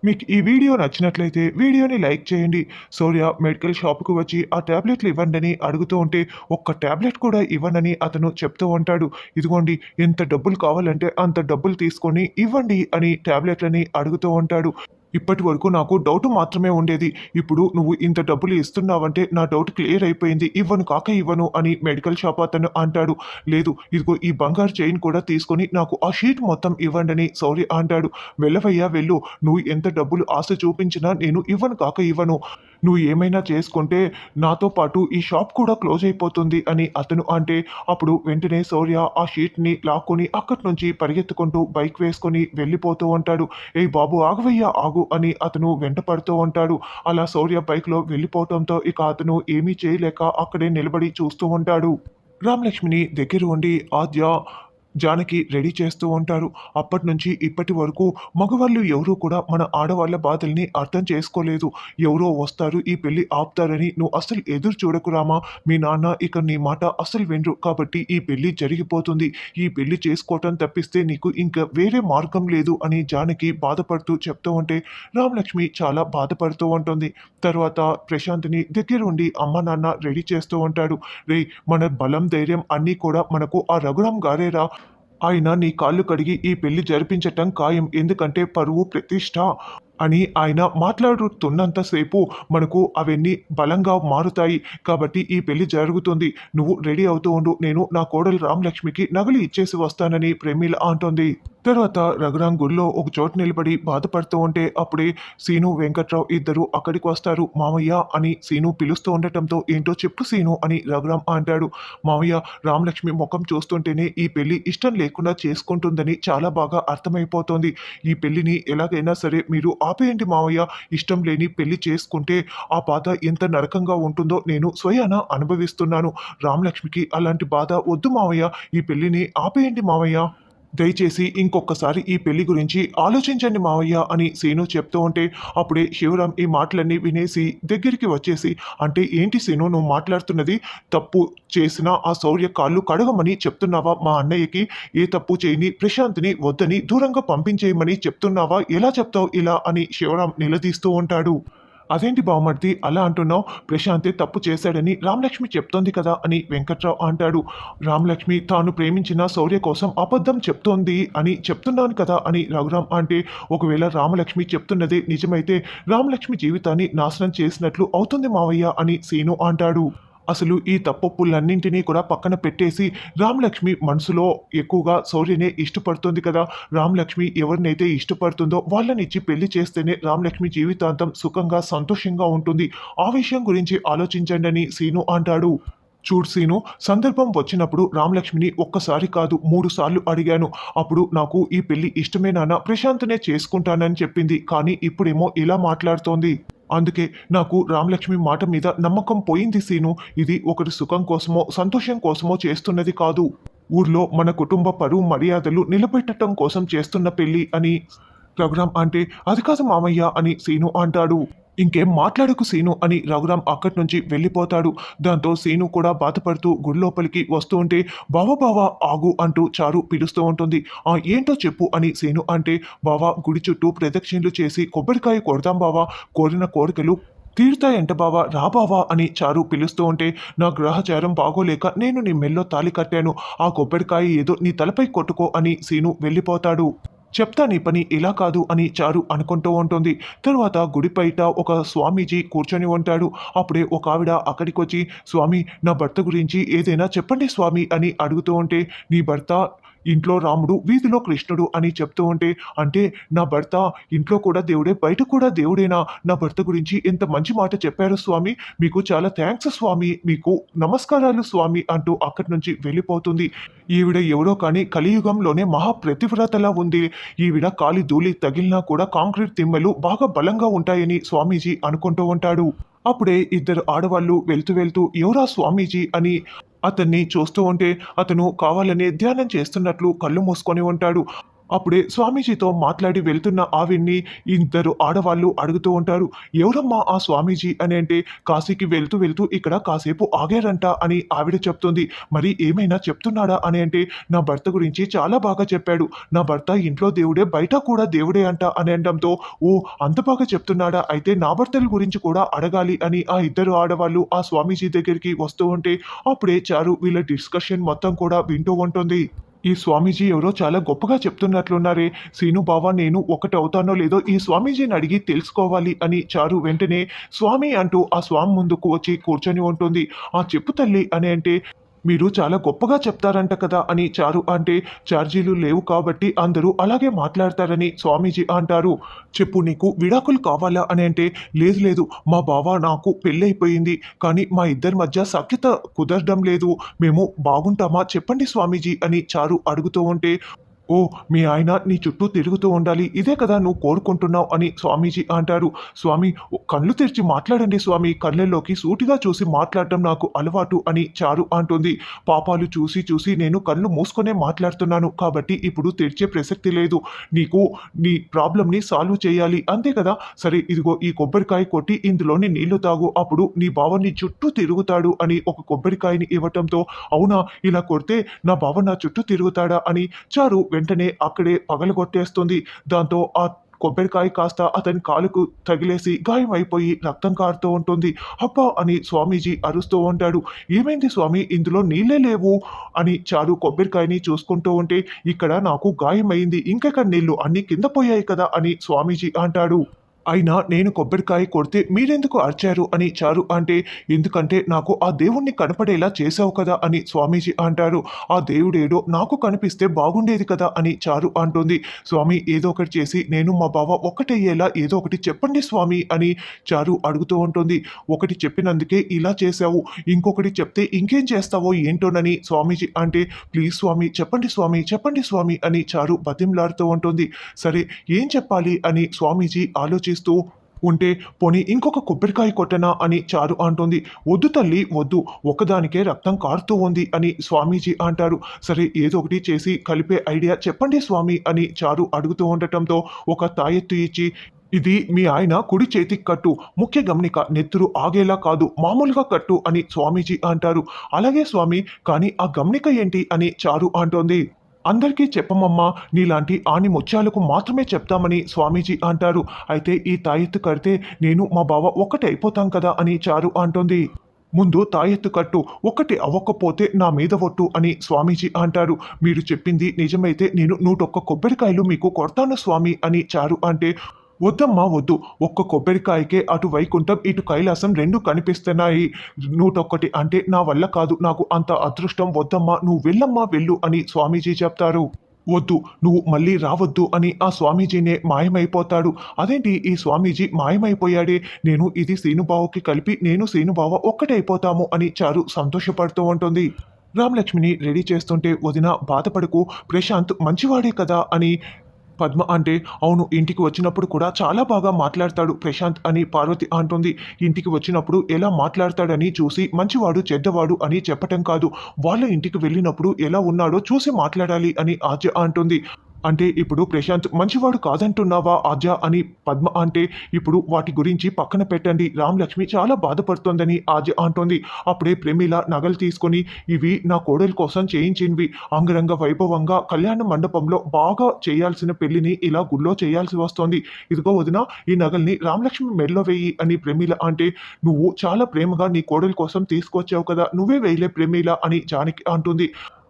మీకు ఈ వీడియో నచ్చినట్లయితే వీడియోని లైక్ చేయండి. సూర్య మెడికల్ షాప్‌కి వచ్చి ఆ టాబ్లెట్లు ఇవ్వండని అడుగుతూ ఉంటే, ఒక్క టాబ్లెట్ కూడా ఇవ్వనని అతను చెప్తూ ఉంటాడు. ఇదిగోండి ఎంత డబ్బులు కావాలంటే అంత డబ్బులు తీసుకొని ఇవ్వండి అని టాబ్లెట్లని అడుగుతూ ఉంటాడు. ఇప్పటి వరకు నాకు డౌట్ మాత్రమే ఉండేది. ఇప్పుడు నువ్వు ఇంత డబ్బులు ఇస్తున్నావంటే నా డౌట్ క్లియర్ అయిపోయింది. ఇవ్వను కాక ఇవ్వను అని మెడికల్ షాప్ అతను అంటాడు. లేదు ఇదిగో ఈ బంగారు చైన్ కూడా తీసుకొని నాకు ఆ షీట్ మొత్తం ఇవ్వండని సౌర్య అంటాడు. వెళ్ళవయ్యా వెళ్ళు. నువ్వు ఎంత డబ్బులు ఆశ చూపించినా నేను ఇవ్వను కాక ఇవ్వను. నువ్వు ఏమైనా చేసుకుంటే నాతో పాటు ఈ షాప్ కూడా క్లోజ్ అయిపోతుంది అని అతను అంటే, అప్పుడు వెంటనే శౌర్య ఆ షీట్‌ని లాక్కొని అక్కడి నుంచి పరిగెత్తుకుంటూ బైక్ వేసుకొని వెళ్ళిపోతూ ఉంటాడు. "ఏయ్ బాబు ఆగవయ్యా ఆగు" అని అతను వెంట పడుతూ ఉంటాడు. అలా శౌర్య బైక్‌లో వెళ్ళిపోవటంతో ఇక అతను ఏమీ చేయలేక అక్కడే నిలబడి చూస్తూ ఉంటాడు. రామలక్ష్మిని దగ్గర ఉండి ఆద్య, జానకి రెడీ చేస్తూ ఉంటారు. అప్పటినుంచి ఇప్పటి వరకు మగవాళ్ళు ఎవరూ కూడా మన ఆడవాళ్ళ బాధల్ని అర్థం చేసుకోలేదు. ఎవరో వస్తారు ఈ పెళ్లి ఆపుతారని నువ్వు అస్సలు ఎదురు చూడకు రామా. మీ నాన్న ఇక నీ మాట అస్సలు వినరు. కాబట్టి ఈ పెళ్లి జరిగిపోతుంది. ఈ పెళ్లి చేసుకోవటం తప్పిస్తే నీకు ఇంకా వేరే మార్గం లేదు అని జానకి బాధపడుతూ చెప్తూ ఉంటే రామలక్ష్మి చాలా బాధపడుతూ ఉంటుంది. తర్వాత ప్రశాంత్‌ని దగ్గరుండి అమ్మ, నాన్న రెడీ చేస్తూ ఉంటాడు. రేయ్! మన బలం, ధైర్యం అన్నీ కూడా మనకు ఆ రఘురామ్ గారేరా. ఆయన నీ కాళ్ళు కడిగి ఈ పెళ్లి జరిపించటం ఖాయం. ఎందుకంటే పరువు, ప్రతిష్ఠ అని ఆయన మాట్లాడుతున్నంత సేపు మనకు అవన్నీ బలంగా మారుతాయి. కాబట్టి ఈ పెళ్లి జరుగుతుంది. నువ్వు రెడీ అవుతూ ఉండు. నేను నా కోడలు రామలక్ష్మికి నగలు ఇచ్చేసి వస్తానని ప్రమీల అంటోంది. తర్వాత రఘురాం గుడిలో ఒక చోట నిలబడి బాధపడుతూ ఉంటే అప్పుడే సీను, వెంకట్రావు ఇద్దరు అక్కడికి వస్తారు. మామయ్య అని సీను పిలుస్తూ ఉండటంతో ఏంటో చెప్పు సీను అని రఘురాం అంటాడు. మామయ్య రామలక్ష్మి ముఖం చూస్తుంటేనే ఈ పెళ్లి ఇష్టం లేకుండా చేసుకుంటుందని చాలా బాగా అర్థమైపోతోంది. ఈ పెళ్లిని ఎలాగైనా సరే మీరు ఆపేయండి మావయ్య. ఇష్టం లేని పెళ్లి చేసుకుంటే ఆ బాధ ఎంత నరకంగా ఉంటుందో నేను స్వయాన అనుభవిస్తున్నాను. రామలక్ష్మికి అలాంటి బాధ వద్దు మావయ్య. ఈ పెళ్లిని ఆపేయండి మావయ్య. దయచేసి ఇంకొకసారి ఈ పెళ్లి గురించి ఆలోచించండి మావయ్య అని సీను చెప్తూ ఉంటే అప్పుడే శివరాం ఈ మాటలన్నీ వినేసి దగ్గరికి వచ్చేసి, అంటే ఏంటి సీను నువ్వు మాట్లాడుతున్నది? తప్పు చేసిన ఆ శౌర్య కాళ్ళు కడగమని చెప్తున్నావా మా అన్నయ్యకి? ఏ తప్పు చేయని ప్రశాంత్‌ని వద్దని దూరంగా పంపించేయమని చెప్తున్నావా? ఎలా చెప్తావు ఇలా అని శివరాం నిలదీస్తూ ఉంటాడు. అదేంటి బావమరిది అలా అంటున్నావు? ప్రశాంతే తప్పు చేశాడని రామలక్ష్మి చెప్తోంది కదా అని వెంకట్రావు అంటాడు. రామలక్ష్మి తాను ప్రేమించిన శౌర్య కోసం అబద్ధం చెప్తోంది అని చెప్తున్నాను కదా అని రఘురాం అంటే, ఒకవేళ రామలక్ష్మి చెప్తున్నదే నిజమైతే రామలక్ష్మి జీవితాన్ని నాశనం చేసినట్లు అవుతుంది మావయ్య అని సీను అంటాడు. అసలు ఈ తప్పొప్పులన్నింటినీ కూడా పక్కన పెట్టేసి రామలక్ష్మి మనసులో ఎక్కువగా శౌర్యనే ఇష్టపడుతుంది కదా. రామలక్ష్మి ఎవరినైతే ఇష్టపడుతుందో వాళ్ళనిచ్చి పెళ్లి చేస్తేనే రామలక్ష్మి జీవితాంతం సుఖంగా, సంతోషంగా ఉంటుంది. ఆ విషయం గురించి ఆలోచించండని సీను అంటాడు. చూడు సీను, సందర్భం వచ్చినప్పుడు రామలక్ష్మిని ఒక్కసారి కాదు 3 సార్లు అడిగాను. అప్పుడు నాకు ఈ పెళ్లి ఇష్టమే నాన్న, ప్రశాంత్‌నే చేసుకుంటానని చెప్పింది. కానీ ఇప్పుడేమో ఇలా మాట్లాడుతోంది. అందుకే నాకు రామలక్ష్మి మాట మీద నమ్మకం పోయింది సీను. ఇది ఒకరి సుఖం కోసమో, సంతోషం కోసమో చేస్తున్నది కాదు. ఊర్లో మన కుటుంబ పరువు మర్యాదలు నిలబెట్టటం కోసం చేస్తున్న పెళ్లి అని రఘురాం అంటే, అది కాదు మామయ్య అని సీను అంటాడు. ఇంకేం మాట్లాడకు సీను అని రఘురాం అక్కడి నుంచి వెళ్ళిపోతాడు. దాంతో సీను కూడా బాధపడుతూ గుడి లోపలికి వస్తూ ఉంటే, బావ బావ ఆగు అంటూ చారు పిలుస్తూ ఉంటుంది. ఆ ఏంటో చెప్పు అని సీను అంటే, బావ గుడి చుట్టూ ప్రదక్షిణలు చేసి కొబ్బరికాయ కొడదాం బావ, కోరిన కోరికలు తీరుతాయంట బావ, రా బావ అని చారు పిలుస్తూ ఉంటే, నా గ్రహచారం బాగోలేక నేను నీ మెల్లో తాళి కట్టాను. ఆ కొబ్బరికాయ ఏదో నీ తలపై కొట్టుకో అని సీను వెళ్ళిపోతాడు. చెప్తా నీ పని ఇలా కాదు అని చారు అనుకుంటూ ఉంటుంది. తరువాత గుడి బయట ఒక స్వామీజీ కూర్చొని ఉంటాడు. అప్పుడే ఒక ఆవిడ అక్కడికొచ్చి, స్వామి నా భర్త గురించి ఏదైనా చెప్పండి స్వామి అని అడుగుతూ ఉంటే, నీ భర్త ఇంట్లో రాముడు, వీధిలో కృష్ణుడు అని చెప్తూ ఉంటే, అంటే నా భర్త ఇంట్లో కూడా దేవుడే, బయట కూడా దేవుడేనా? నా భర్త గురించి ఎంత మంచి మాట చెప్పారు స్వామి. మీకు చాలా థాంక్స్ స్వామి. మీకు నమస్కారాలు స్వామి అంటూ అక్కడి నుంచి వెళ్ళిపోతుంది. ఈవిడ ఎవరో కానీ కలియుగంలోనే మహా ప్రతివ్రతలా ఉంది. ఈవిడ కాలి ధూళి తగిలినా కూడా కాంక్రీట్ తిమ్మలు బాగా బలంగా ఉంటాయని స్వామీజీ అనుకుంటూ ఉంటాడు. అప్పుడే ఇద్దరు ఆడవాళ్ళు వెళ్తూ వెళ్తూ ఎవరా స్వామీజీ అని అతన్ని చూస్తూ ఉంటే అతను కావాలనే ధ్యానం చేస్తున్నట్లు కళ్ళు మూసుకొని ఉంటాడు. అప్పుడే స్వామీజీతో మాట్లాడి వెళ్తున్న ఆవిడ్ని ఇద్దరు ఆడవాళ్ళు అడుగుతూ ఉంటారు. ఎవరమ్మా ఆ స్వామీజీ అని అంటే, కాశీకి వెళ్తూ వెళ్తూ ఇక్కడ కాసేపు ఆగారంట అని ఆవిడ చెప్తుంది. మరి ఏమైనా చెప్తున్నాడా అని అంటే, నా భర్త గురించి చాలా బాగా చెప్పాడు. నా భర్త ఇంట్లో దేవుడే, బయట కూడా దేవుడే అంట అని అనడంతో, ఓహ్! అంత బాగా చెప్తున్నాడా? అయితే నా భర్తల గురించి కూడా అడగాలి అని ఆ ఇద్దరు ఆడవాళ్ళు ఆ స్వామీజీ దగ్గరికి వస్తూ ఉంటే, అప్పుడే చారు వీళ్ళ డిస్కషన్ మొత్తం కూడా వింటూ ఉంటుంది. ఈ స్వామీజీ ఎవరో చాలా గొప్పగా చెప్తున్నట్లున్నారే. సీను బావ నేను ఒకటవుతానో లేదో ఈ స్వామీజీని అడిగి తెలుసుకోవాలి అని చారు వెంటనే స్వామి అంటూ ఆ స్వామి ముందుకు వచ్చి కూర్చొని ఉంటుంది. ఆ చెప్పు తల్లి అని అంటే, మీరు చాలా గొప్పగా చెప్తారంట కదా అని చారు అంటే, ఛార్జీలు లేవు కాబట్టి అందరూ అలాగే మాట్లాడతారని స్వామీజీ అంటారు. చెప్పు నీకు విడాకులు కావాలా అని అంటే, లేదు లేదు మా బావ నాకు పెళ్ళైపోయింది. కానీ మా ఇద్దరి మధ్య సఖ్యత కుదరడం లేదు. మేము బాగుంటామా చెప్పండి స్వామీజీ అని చారు అడుగుతూ ఉంటే, ఓహ్! మీ ఆయన నీ చుట్టూ తిరుగుతూ ఉండాలి. ఇదే కదా నువ్వు కోరుకుంటున్నావు అని స్వామీజీ అంటారు. స్వామి కళ్ళు తెరిచి మాట్లాడండి స్వామి. కళ్ళల్లోకి సూటిగా చూసి మాట్లాడటం నాకు అలవాటు అని చారు అంటుంది. పాపాలు చూసి చూసి నేను కళ్ళు మూసుకొనే మాట్లాడుతున్నాను. కాబట్టి ఇప్పుడు తెరిచే ప్రసక్తి లేదు. నీకు నీ ప్రాబ్లమ్‌ని సాల్వ్ చేయాలి. అంతే కదా! సరే ఇదిగో ఈ కొబ్బరికాయ కొట్టి ఇందులోని నీళ్లు తాగు. అప్పుడు నీ బావ నీ చుట్టూ తిరుగుతాడు అని ఒక కొబ్బరికాయని ఇవ్వటంతో, అవునా! ఇలా కొడితే నా బావ నా చుట్టూ తిరుగుతాడా అని చారు వెంటనే అక్కడే పగలగొట్టేస్తుంది. దాంతో ఆ కొబ్బరికాయ కాస్త అతని కాలుకు తగిలేసి గాయమైపోయి రక్తం కారుతూ ఉంటుంది. అబ్బా! అని స్వామీజీ అరుస్తూ ఉంటాడు. ఏమైంది స్వామి ఇందులో నీళ్ళే లేవు అని చారు కొబ్బరికాయని చూసుకుంటూ ఉంటే, ఇక్కడ నాకు గాయమైంది. ఇంకెక్కడ నీళ్ళు అన్నీ కింద పోయాయి కదా అని స్వామీజీ అంటాడు. అయినా నేను కొబ్బరికాయ కొడితే మీరెందుకు అరిచారు అని చారు అంటే, ఎందుకంటే నాకు ఆ దేవుణ్ణి కనపడేలా చేశావు కదా అని స్వామీజీ అంటారు. ఆ దేవుడేడో నాకు కనిపిస్తే బాగుండేది కదా అని చారు అంటుంది. స్వామి ఏదో ఒకటి చేసి నేను మా బావ ఒక్కటయ్యేలా ఏదో ఒకటి చెప్పండి స్వామి అని చారు అడుగుతూ ఉంటుంది. ఒకటి చెప్పినందుకే ఇలా చేశావు. ఇంకొకటి చెప్తే ఇంకేం చేస్తావో ఏంటోనని స్వామీజీ అంటే, ప్లీజ్ స్వామి చెప్పండి స్వామి, చెప్పండి స్వామి అని చారు బతిమలాడుతూ ఉంటుంది. సరే ఏం చెప్పాలి అని స్వామీజీ ఆలోచిస్తూ ఉంటే, పోనీ ఇంకొక కొబ్బరికాయ కొట్టనా అని చారు అంటుంది. వద్దు తల్లి వద్దు, ఒకదానికే రక్తం కారుతూ ఉంది అని స్వామీజీ అంటారు. సరే ఏదో ఒకటి చేసి కలిపే ఐడియా చెప్పండి స్వామి అని చారు అడుగుతూ ఉండటంతో, ఒక తాయెత్తు ఇచ్చి, ఇది మీ ఆయన కుడి చేతికి కట్టు. ముఖ్య గమనిక నెత్తురు ఆగేలా కాదు, మామూలుగా కట్టు అని స్వామీజీ అంటారు. అలాగే స్వామి, కానీ ఆ గమనిక ఏంటి అని చారు అంటోంది. అందరికీ చెప్పమమ్మా, నీలాంటి ఆని ముత్యాలకు మాత్రమే చెప్తామని స్వామీజీ అంటారు. అయితే ఈ తాయెత్తు కడితే నేను మా బావ ఒక్కటే అయిపోతాం కదా అని చారు అంటోంది. ముందు తాయెత్తు కట్టు, ఒక్కటి అవ్వకపోతే నా మీద ఒట్టు అని స్వామీజీ అంటారు. మీరు చెప్పింది నిజమైతే నేను 101 కొబ్బరికాయలు మీకు కొడతాను స్వామి అని చారు అంటే, వద్దమ్మా వద్దు, ఒక్క కొబ్బరికాయకే అటు వైకుంఠం ఇటు కైలాసం రెండు కనిపిస్తున్నాయి. 101 అంటే నా వల్ల కాదు, నాకు అంత అదృష్టం వద్దమ్మా, నువ్వు వెళ్ళమ్మా వెళ్ళు అని స్వామీజీ చెప్తారు. వద్దు, నువ్వు మళ్ళీ రావద్దు అని ఆ స్వామీజీనే మాయమైపోతాడు. అదేంటి ఈ స్వామీజీ మాయమైపోయాడే, నేను ఇది సీనుబావకి కలిపి నేను సీనుబావ ఒక్కటైపోతాము అని చారు సంతోషపడుతూ ఉంటుంది. రామలక్ష్మిని రెడీ చేస్తుంటే, వదిన బాధపడకు, ప్రశాంత్ మంచివాడే కదా అని పద్మ అంటే, అవును ఇంటికి వచ్చినప్పుడు కూడా చాలా బాగా మాట్లాడతాడు ప్రశాంత్ అని పార్వతి అంటుంది. ఇంటికి వచ్చినప్పుడు ఎలా మాట్లాడతాడని చూసి మంచివాడు చెడ్డవాడు అని చెప్పటం కాదు, వాళ్ళ ఇంటికి వెళ్ళినప్పుడు ఎలా ఉన్నాడో చూసి మాట్లాడాలి అని ఆద్య అంటుంది. అంటే ఇప్పుడు ప్రశాంత్ మంచివాడు కాదంటున్నావా ఆద్య అని పద్మ అంటే, ఇప్పుడు వాటి గురించి పక్కన పెట్టండి, రామలక్ష్మి చాలా బాధపడుతోందని ఆద్య అంటోంది. అప్పుడే ప్రమీల నగలు తీసుకొని, ఇవి నా కోడలి కోసం చేయించినవి, అంగరంగ వైభవంగా కళ్యాణ మండపంలో బాగా చేయాల్సిన పెళ్లిని ఇలా గుళ్ళో చేయాల్సి వస్తోంది. ఇదిగో వదిన, ఈ నగల్ని రామలక్ష్మి మెడలో వేయి అని ప్రమీల అంటే, నువ్వు చాలా ప్రేమగా నీ కోడలి కోసం తీసుకొచ్చావు కదా, నువ్వే వేయలే ప్రమీల అని జానకి అంటుంది.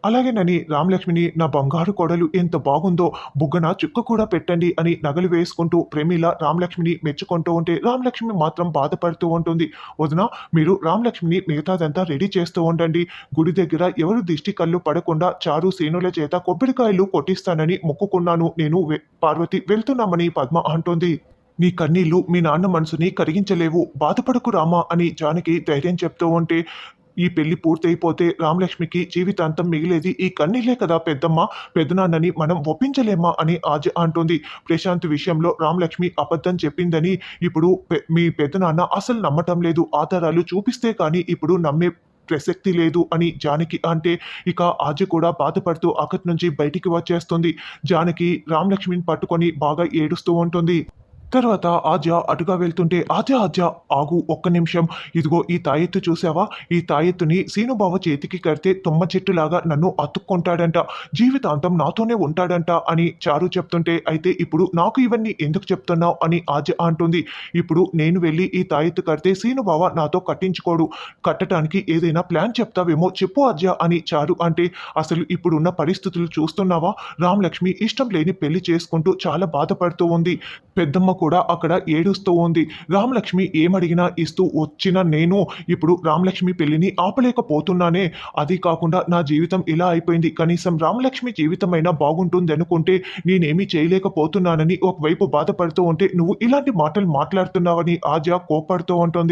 అలాగేనని రామలక్ష్మిని, నా బంగారు కోడలు ఎంత బాగుందో, బుగ్గన చుక్క కూడా పెట్టండి అని నగలు వేసుకుంటూ ప్రమీల రామలక్ష్మిని మెచ్చుకుంటూ ఉంటే, రామలక్ష్మి మాత్రం బాధపడుతూ ఉంటుంది. వదిన, మీరు రామలక్ష్మిని మిగతాదంతా రెడీ చేస్తూ ఉండండి. గుడి దగ్గర ఎవరు దిష్టి కళ్ళు పడకుండా చారు సీనుల చేత కొబ్బరికాయలు కొట్టిస్తానని మొక్కుకున్నాను నేను, పార్వతి వెళ్తున్నామని పద్మ అంటోంది. నీ కన్నీళ్లు మీ నాన్న మనసుని కరిగించలేవు, బాధపడకు రామా అని జానకి ధైర్యం చెప్తూ ఉంటే, ఈ పెళ్లి పూర్తయిపోతే రామలక్ష్మికి జీవితాంతం మిగిలేది ఈ కన్నీళ్లే కదా పెద్దమ్మ, పెదనాన్నని మనం ఒప్పించలేమా అని ఆద్య అంటుంది. ప్రశాంత్ విషయంలో రామలక్ష్మి అబద్ధం చెప్పిందని ఇప్పుడు మీ పెదనాన్న అసలు నమ్మటం లేదు, ఆధారాలు చూపిస్తే కానీ ఇప్పుడు నమ్మే ప్రసక్తి లేదు అని జానకి అంటే ఇక ఆద్య కూడా బాధపడుతూ అక్కడి నుంచి బయటికి వచ్చేస్తుంది. జానకి రామలక్ష్మిని పట్టుకొని బాగా ఏడుస్తూ ఉంటుంది. తర్వాత ఆద్య అటుగా వెళ్తుంటే, "ఆద్య, ఆద్య ఆగు ఒక్క నిమిషం. ఇదిగో ఈ తాయెత్తు చూసావా? ఈ తాయెత్తుని సీనుబావ చేతికి కడితే తుమ్మ చెట్టులాగా నన్ను అతుక్కుంటాడంట. జీవితాంతం నాతోనే ఉంటాడంట" అని చారు చెప్తుంటే, "అయితే ఇప్పుడు నాకు ఇవన్నీ ఎందుకు చెప్తున్నావు?" అని ఆద్య అంటుంది. "ఇప్పుడు నేను వెళ్ళి ఈ తాయెత్తు కడితే సీనుబావ నాతో కట్టించుకోడు. కట్టటానికి ఏదైనా ప్లాన్ చెప్తావేమో చెప్పు ఆద్య" అని చారు అంటే, "అసలు ఇప్పుడున్న పరిస్థితులు చూస్తున్నావా? రామలక్ష్మి ఇష్టం లేని పెళ్లి చేసుకుంటూ చాలా బాధపడుతూ ఉంది. పెద్దమ్మ కూడా అక్కడ ఏడుస్తూ ఉంది. రామలక్ష్మి ఏమడిగినా ఇస్తూ వచ్చిన నేను ఇప్పుడు రామలక్ష్మి పెళ్లిని ఆపలేకపోతున్నానే. అదీ కాకుండా నా జీవితం ఇలా అయిపోయింది. కనీసం రామలక్ష్మి జీవితమైనా బాగుంటుందనుకుంటే నేనేమీ చేయలేకపోతున్నానని ఒకవైపు బాధపడుతూ ఉంటే, నువ్వు ఇలాంటి మాటలు మాట్లాడుతున్నావని ఆద్య కోప్పడుతూ ఉంటుంది.